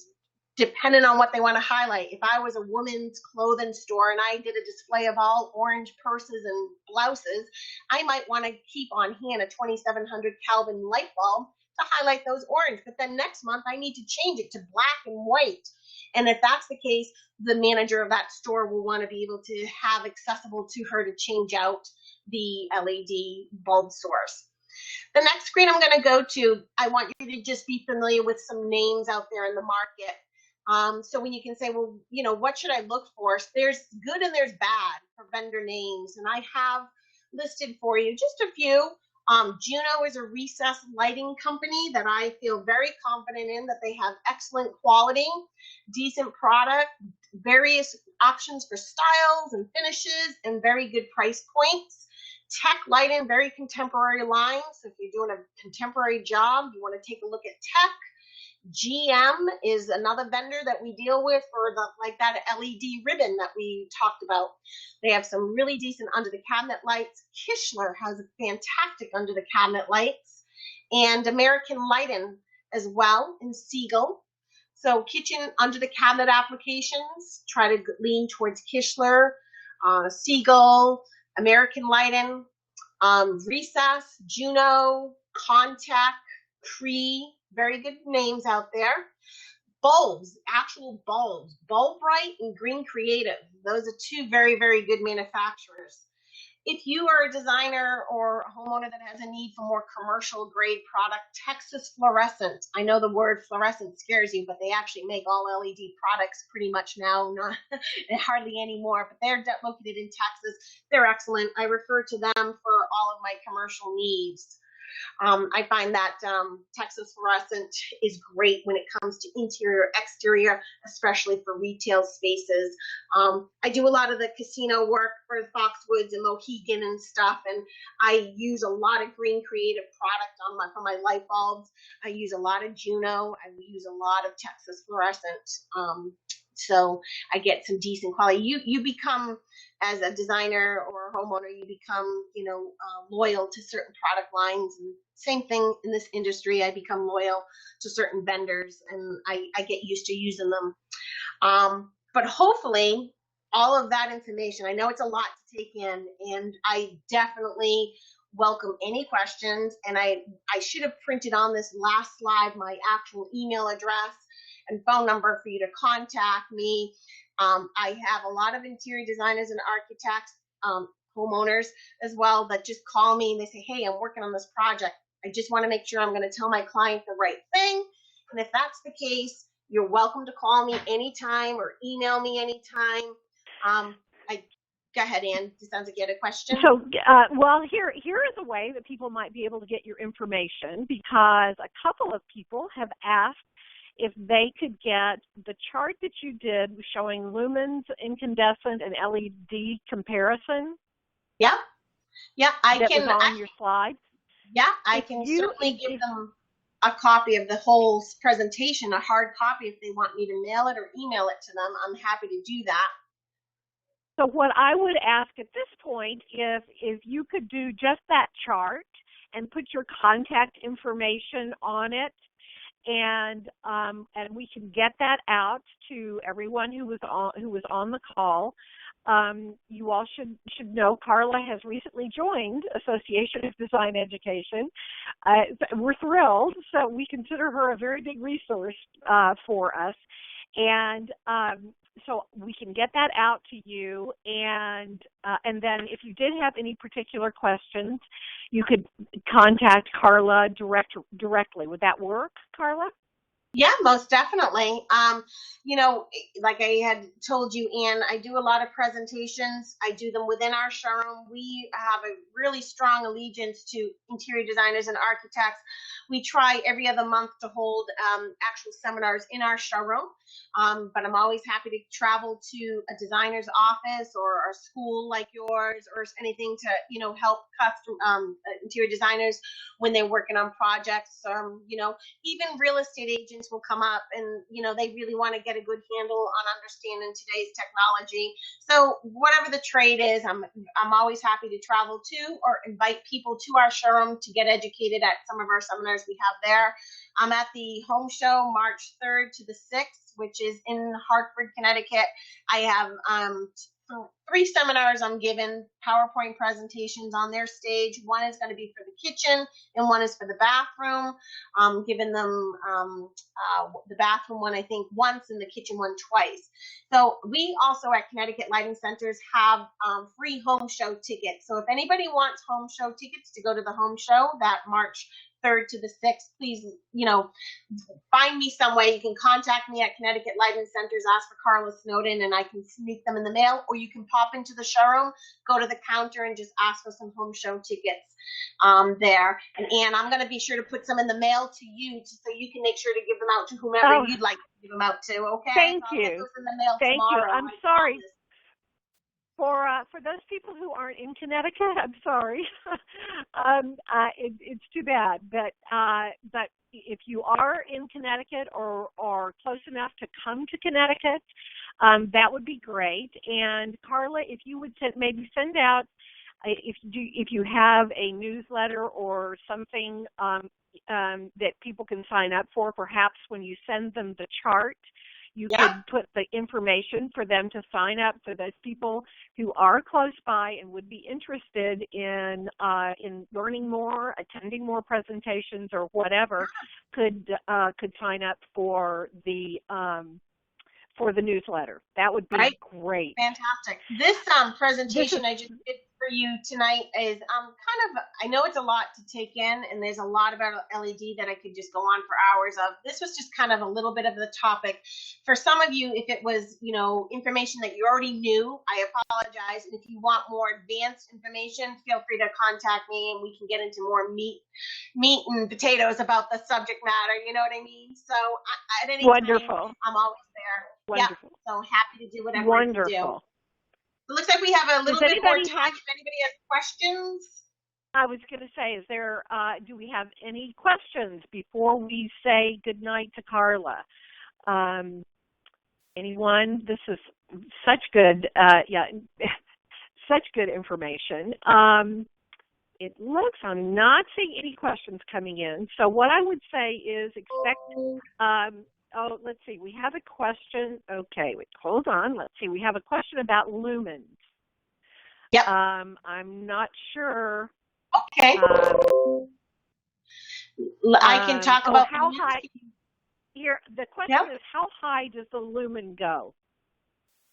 depending on what they want to highlight. If I was a woman's clothing store and I did a display of all orange purses and blouses, I might want to keep on hand a 2700 Kelvin light bulb to highlight those orange. But then next month I need to change it to black and white. And if that's the case, the manager of that store will want to be able to have accessible to her to change out the LED bulb source. The next screen I'm going to go to, I want you to just be familiar with some names out there in the market. So when you can say, well, what should I look for? There's good and there's bad for vendor names. And I have listed for you just a few. Juno is a recessed lighting company that I feel very confident in, that they have excellent quality, decent product, various options for styles and finishes, and very good price points. Tech lighting, very contemporary lines. So if you're doing a contemporary job, you want to take a look at tech. GM is another vendor that we deal with for that LED ribbon that we talked about. They have some really decent under the cabinet lights. Kichler has a fantastic under the cabinet lights, and American Lighting as well, and Siegel. So kitchen under the cabinet applications, try to lean towards Kichler, Siegel, American Lighting, Recess, Juno, Contact, Cree. Very good names out there. Bulbs, actual bulbs, Bulbright and Green Creative. Those are two very, very good manufacturers. If you are a designer or a homeowner that has a need for more commercial grade product, Texas Fluorescent. I know the word fluorescent scares you, but they actually make all LED products pretty much now, not hardly anymore, but they're located in Texas. They're excellent. I refer to them for all of my commercial needs. I find that Texas Fluorescent is great when it comes to interior, exterior, especially for retail spaces. I do a lot of the casino work for Foxwoods and Mohegan and stuff, and I use a lot of Green Creative product for my light bulbs. I use a lot of Juno. I use a lot of Texas Fluorescent. So I get some decent quality. You become, as a designer or a homeowner, you become, loyal to certain product lines. And same thing in this industry, I become loyal to certain vendors, and I get used to using them. But hopefully, all of that information, I know it's a lot to take in, and I definitely welcome any questions. And I should have printed on this last slide my actual email address and phone number for you to contact me. I have a lot of interior designers and architects, homeowners as well, that just call me and they say, hey, I'm working on this project. I just want to make sure I'm going to tell my client the right thing. And if that's the case, you're welcome to call me anytime or email me anytime. Go ahead, Ann. It sounds like you had a question. So, well, here is a way that people might be able to get your information, because a couple of people have asked if they could get the chart that you did showing lumens, incandescent, and LED comparison. Yeah, I that can. was on your slides. Yeah, I can certainly give them a copy of the whole presentation, a hard copy, if they want me to mail it or email it to them. I'm happy to do that. So what I would ask at this point, if you could do just that chart and put your contact information on it, and we can get that out to everyone who was on the call. You all should know Carla has recently joined Association of Design Education. We're thrilled, so we consider her a very big resource for us, and so we can get that out to you, and then if you did have any particular questions, you could contact Carla directly. Would that work, Carla? Yeah, most definitely. You know, like I had told you, Ann, I do a lot of presentations. I do them within our showroom. We have a really strong allegiance to interior designers and architects. We try every other month to hold actual seminars in our showroom. But I'm always happy to travel to a designer's office or a school like yours or anything to, you know, help custom interior designers when they're working on projects. You know, even real estate agents will come up and, you know, they really want to get a good handle on understanding today's technology. So whatever the trade is, I'm always happy to travel to or invite people to our showroom to get educated at some of our seminars we have there. I'm at the home show March 3rd to the 6th, which is in Hartford, Connecticut. I have 3 seminars I'm giving, PowerPoint presentations on their stage. One is going to be for the kitchen and one is for the bathroom. I'm giving them the bathroom one, I think, once and the kitchen one twice. So we also at Connecticut Lighting Centers have free home show tickets. So if anybody wants home show tickets to go to the home show that March 3rd to the 6th, please, you know, find me some way. You can contact me at Connecticut Lighting Centers, ask for Carla Snowden, and I can sneak them in the mail, or you can pop into the showroom, go to the counter, and just ask for some home show tickets there. And Ann, I'm going to be sure to put some in the mail to you, so you can make sure to give them out to whomever you'd like to give them out to, okay? Thank so you. I'll get those in the mail Thank tomorrow. you. I'm sorry. For those people who aren't in Connecticut, I'm sorry. It's too bad, but if you are in Connecticut or close enough to come to Connecticut, that would be great. And Carla, if you would maybe send out, if you have a newsletter or something that people can sign up for, perhaps when you send them the chart, you could put the information for them to sign up, so those people who are close by and would be interested in learning more, attending more presentations, or whatever, could sign up for the newsletter. That would be great. Fantastic. This presentation I just did for you tonight is I know it's a lot to take in, and there's a lot about LED that I could just go on for hours of. This was just kind of a little bit of the topic. For some of you, if it was, you know, information that you already knew, I apologize. And if you want more advanced information, feel free to contact me and we can get into more meat and potatoes about the subject matter. You know what I mean? So at any time, I'm always there. Wonderful. Yeah, so happy to do whatever I can do. It looks like we have a little bit more time if anybody has questions. I was going to say, do we have any questions before we say goodnight to Carla? Anyone? This is such good, such good information. It looks, I'm not seeing any questions coming in. So what I would say is expect, let's see. We have a question. Okay, wait, hold on. Let's see. We have a question about lumens. Yep. I'm not sure. Okay. I can talk about how high. Here, the question is, how high does the lumen go?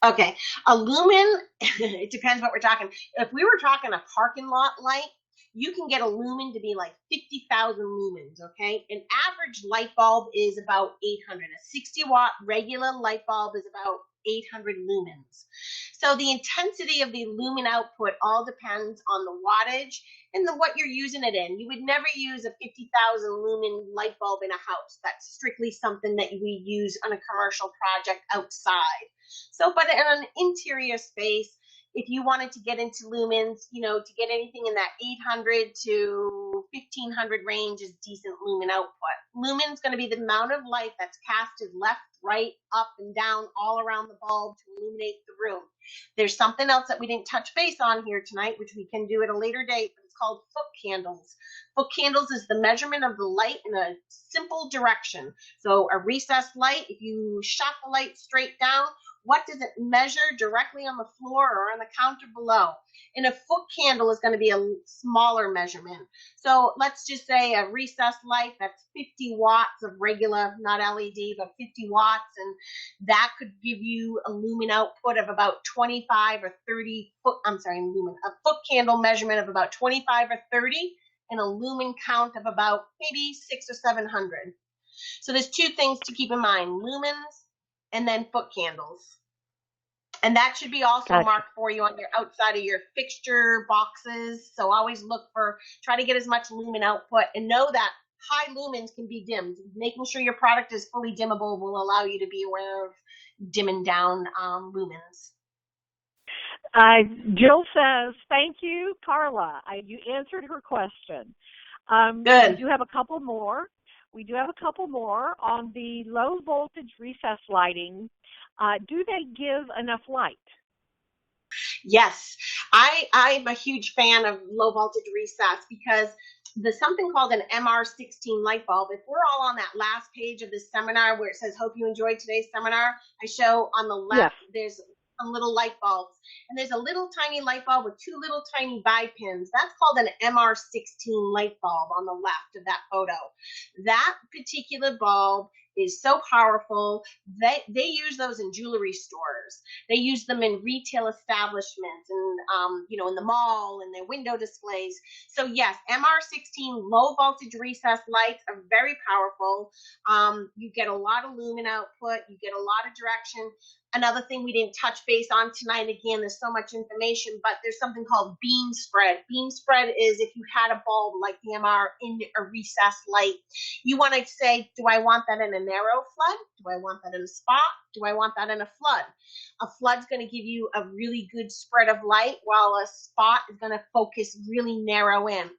Okay, a lumen. It depends what we're talking. If we were talking a parking lot light, you can get a lumen to be like 50,000 lumens, okay? An average light bulb is about 800. A 60-watt regular light bulb is about 800 lumens. So the intensity of the lumen output all depends on the wattage and what you're using it in. You would never use a 50,000 lumen light bulb in a house. That's strictly something that we use on a commercial project outside. So, but in an interior space, if you wanted to get into lumens, to get anything in that 800 to 1500 range is decent lumen output. Lumen is going to be the amount of light that's casted left, right, up, and down all around the bulb to illuminate the room. There's something else that we didn't touch base on here tonight, which we can do at a later date, but it's called foot candles. Foot candles is the measurement of the light in a simple direction. So a recessed light, if you shot the light straight down, what does it measure directly on the floor or on the counter below? And a foot candle is going to be a smaller measurement. So let's just say a recessed light that's 50 watts of regular, not LED, but 50 watts. And that could give you a lumen output of about 25 or 30 a foot candle measurement of about 25 or 30 and a lumen count of about maybe 600 or 700. So there's two things to keep in mind, lumens and then foot candles. And that should be also marked for you on your outside of your fixture boxes. So always try to get as much lumen output and know that high lumens can be dimmed. Making sure your product is fully dimmable will allow you to be aware of dimming down lumens. Jill says, thank you, Carla. You answered her question. Good. We do have a couple more. On the low voltage recess lighting. Do they give enough light? Yes, I'm a huge fan of low voltage recess because there's something called an MR16 light bulb. If we're all on that last page of this seminar where it says, hope you enjoyed today's seminar, I show on the left, There's some little light bulbs. And there's a little tiny light bulb with two little tiny bi-pins. That's called an MR16 light bulb on the left of that photo. That particular bulb is so powerful. They use those in jewelry stores. They use them in retail establishments and in the mall and their window displays. So yes, MR16 low voltage recessed lights are very powerful. You get a lot of lumen output. You get a lot of direction. Another thing we didn't touch base on tonight, again, there's so much information, but there's something called beam spread. Beam spread is if you had a bulb like the MR in a recessed light, you want to say, do I want that in a narrow flood? Do I want that in a spot? Do I want that in a flood? A flood's going to give you a really good spread of light, while a spot is going to focus really narrow in.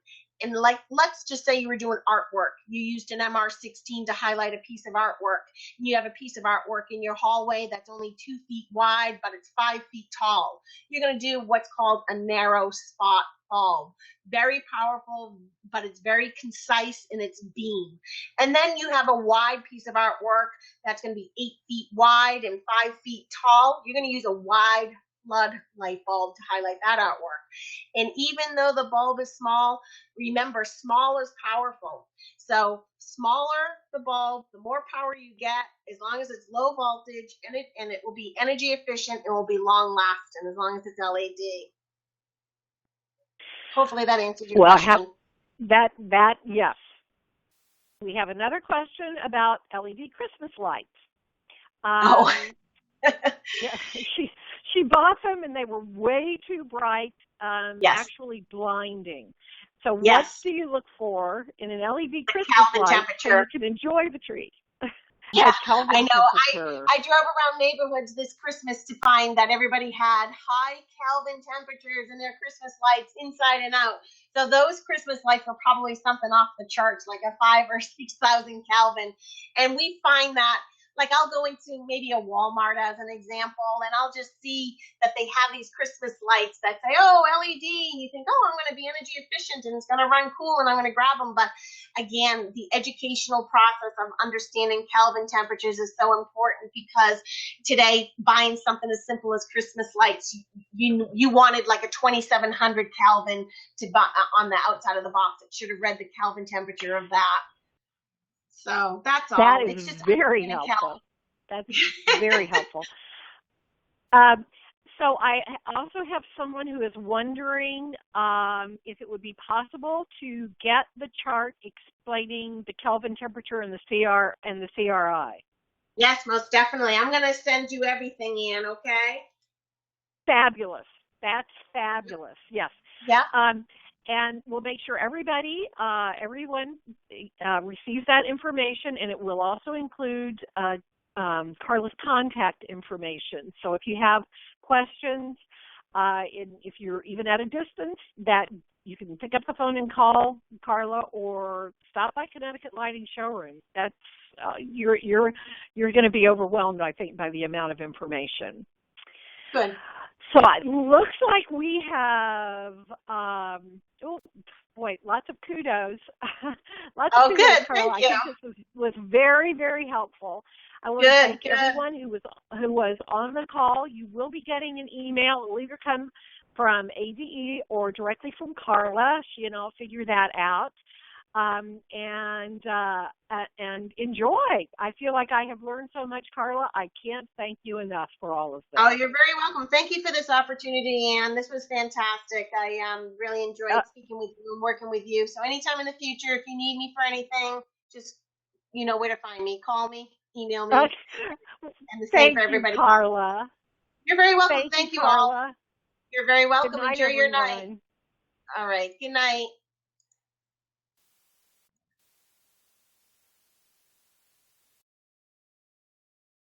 And let's just say you were doing artwork. You used an MR16 to highlight a piece of artwork. You have a piece of artwork in your hallway that's only 2 feet wide, but it's 5 feet tall. You're going to do what's called a narrow spot bulb. Very powerful, but it's very concise in its beam. And then you have a wide piece of artwork that's going to be 8 feet wide and 5 feet tall. You're going to use a wide flood light bulb to highlight that artwork. And even though the bulb is small, remember, small is powerful. So smaller the bulb, the more power you get, as long as it's low voltage, and it will be energy efficient, it will be long lasting as long as it's LED. Hopefully that answered your question. Yes. We have another question about LED Christmas lights. Yeah, she bought them and they were way too bright, actually blinding. So what do you look for in an LED Christmas light so you can enjoy the tree? Yeah, I know. I drove around neighborhoods this Christmas to find that everybody had high Kelvin temperatures in their Christmas lights inside and out. So those Christmas lights were probably something off the charts, like a 5,000 or 6,000 Kelvin. And we find that, like, I'll go into maybe a Walmart as an example, and I'll just see that they have these Christmas lights that say, oh, LED. And you think, oh, I'm going to be energy efficient and it's going to run cool and I'm going to grab them. But again, the educational process of understanding Kelvin temperatures is so important, because today buying something as simple as Christmas lights, you wanted like a 2,700 Kelvin to buy on the outside of the box. It should have read the Kelvin temperature of that. So that's all. That is very helpful. That's very helpful. So I also have someone who is wondering if it would be possible to get the chart explaining the Kelvin temperature and the CRI. Yes, most definitely. I'm going to send you everything, Ann, okay? Fabulous. That's fabulous. Yes. Yeah. And we'll make sure everyone receives that information, and it will also include Carla's contact information. So if you have questions, if you're even at a distance, that you can pick up the phone and call Carla, or stop by Connecticut Lighting Showroom. That's you're going to be overwhelmed, I think, by the amount of information. Good. So it looks like we have, lots of kudos. Lots of kudos, good. Carla. Thank you. I think this was very, very helpful. I want to thank everyone who was on the call. You will be getting an email. It will either come from ADE or directly from Carla. She and I'll figure that out. And enjoy. I feel like I have learned so much, Carla. I can't thank you enough for all of this. Oh, you're very welcome. Thank you for this opportunity, Ann. This was fantastic. I really enjoyed speaking with you and working with you. So anytime in the future, if you need me for anything, just you know where to find me. Call me, email me, and the same for everybody. Thank you, Carla. You're very welcome. Thank you Carla. all. You're very welcome. Good night, Enjoy your everyone. night. All right. Good night.